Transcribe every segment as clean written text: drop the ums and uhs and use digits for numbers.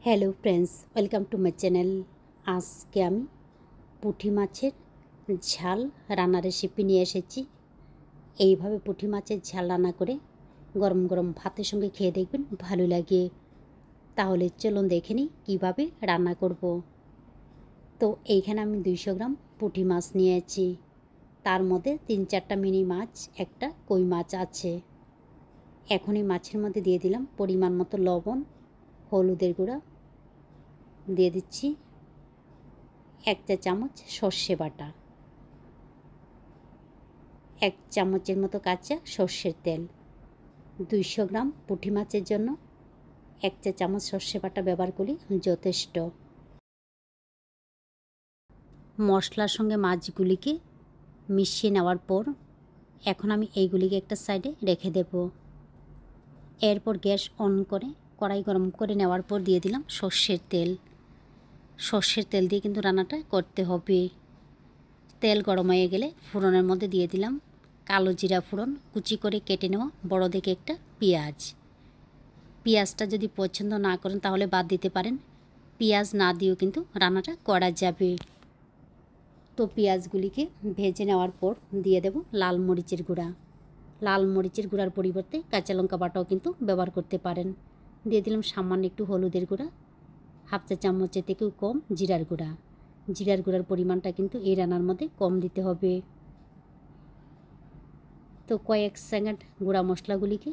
Hello friends, welcome to my channel. আজকে আমি পুঁটি মাছের ঝাল রান্নার রেসিপি নিয়ে এসেছি। এইভাবে পুঁটি মাছের ঝাল রান্না করে গরম গরম ভাতের সঙ্গে খেয়ে দেখবেন, ভালো লাগে। তাহলে চলুন দেখে নিই কীভাবে রান্না করব। তো এইখানে আমি 200 গ্রাম পুঁটি মাছ নিয়েছি। তার মধ্যে 3-4টা মিনি মাছ, একটা কই মাছ আছে। এখন এই মাছের মধ্যে দিয়ে দিলাম পরিমাণ মতো লবণ, হলুদের গুঁড়া, দিয়ে দিচ্ছি 1 চা চামচ সর্ষে বাটা, 1 চামচের মতো কাঁচা সর্ষের তেল। 200 গ্রাম পুঁটি মাছের জন্য 1 চা চামচ সর্ষে বাটা ব্যবহার করি যথেষ্ট। মশলার সঙ্গে মাছগুলিকে মিশিয়ে নেওয়ার পর এখন আমি এইগুলিকে একটা সাইডে রেখে দেব। এরপর গ্যাস অন করে কড়াই গরম করে নেওয়ার পর দিয়ে দিলাম সর্ষের তেল। সর্ষের তেল দিয়ে কিন্তু রান্নাটা করতে হবে। তেল গরম হয়ে গেলে ফোড়নের মধ্যে দিয়ে দিলাম কালো জিরা ফোড়ন, কুচি করে কেটে নেওয়া বড় দেখে একটা পেঁয়াজ। পেঁয়াজটা যদি পছন্দ না করেন তাহলে বাদ দিতে পারেন, পেঁয়াজ না দিয়েও কিন্তু রান্নাটা করা যাবে। তো পেঁয়াজগুলিকে ভেজে নেওয়ার পর দিয়ে দেব লাল মরিচের গুঁড়া। লাল মরিচের গুঁড়ার পরিবর্তে কাঁচা লঙ্কা বাটাও কিন্তু ব্যবহার করতে পারেন। দিয়ে দিলাম সামান্য একটু হলুদের গুঁড়া, 1/2 চা চামচের থেকেও কম জিরার গুঁড়া। জিরার গুঁড়ার পরিমাণটা কিন্তু এই রান্নার মধ্যে কম দিতে হবে। তো কয়েক সেকেন্ড গুঁড়া মশলাগুলিকে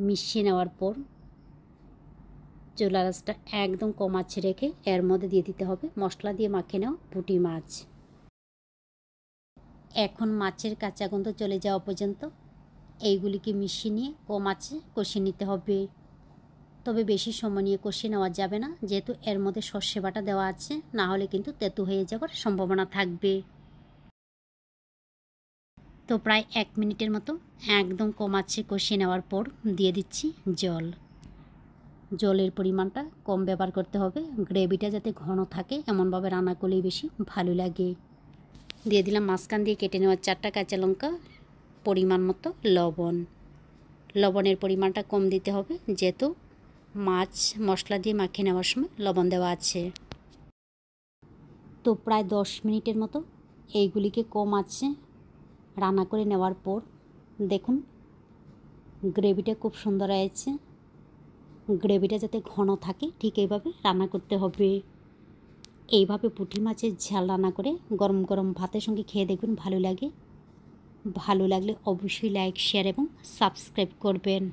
মিশিয়ে নেওয়ার পর চুলার আঁচটা একদম কম আঁচে রেখে এর মধ্যে দিয়ে দিতে হবে মশলা দিয়ে মাখিয়ে নেওয়া পুঁটি মাছ। এখন মাছের কাঁচা গন্ধ চলে যাওয়া পর্যন্ত এইগুলিকে মিশিয়ে নিয়ে কম আঁচে কষিয়ে নিতে হবে। তবে বেশি সময় নিয়ে কষিয়ে নেওয়া যাবে না, যেহেতু এর মধ্যে সর্ষে বাটা দেওয়া আছে, না হলে কিন্তু তেতো হয়ে যাওয়ার সম্ভাবনা থাকবে। তো প্রায় 1 মিনিটের মতো একদম কম আঁচে কষিয়ে নেওয়ার পর দিয়ে দিচ্ছি জল। জলের পরিমাণটা কম ব্যবহার করতে হবে, গ্রেভিটা যাতে ঘন থাকে এমনভাবে রান্না করলেই বেশি ভালো লাগে। দিয়ে দিলাম মাঝখান দিয়ে কেটে নেওয়া 4টা কাঁচা লঙ্কা, পরিমাণ মতো লবণ। লবণের পরিমাণটা কম দিতে হবে, যেহেতু মাছ মশলা দিয়ে মাখিয়ে নেওয়ার সময় লবণ দেওয়া আছে। তো প্রায় 10 মিনিটের মতো এইগুলিকে কম আঁচে রান্না করে নেওয়ার পর দেখুন গ্রেভিটা খুব সুন্দর হয়েছে। গ্রেভিটা যাতে ঘন থাকে ঠিক এইভাবে রান্না করতে হবে। এইভাবে পুঁটি মাছের ঝাল রান্না করে গরম গরম ভাতের সঙ্গে খেয়ে দেখবেন, ভালো লাগে। ভালো লাগলে অবশ্যই লাইক, শেয়ার এবং সাবস্ক্রাইব করবেন।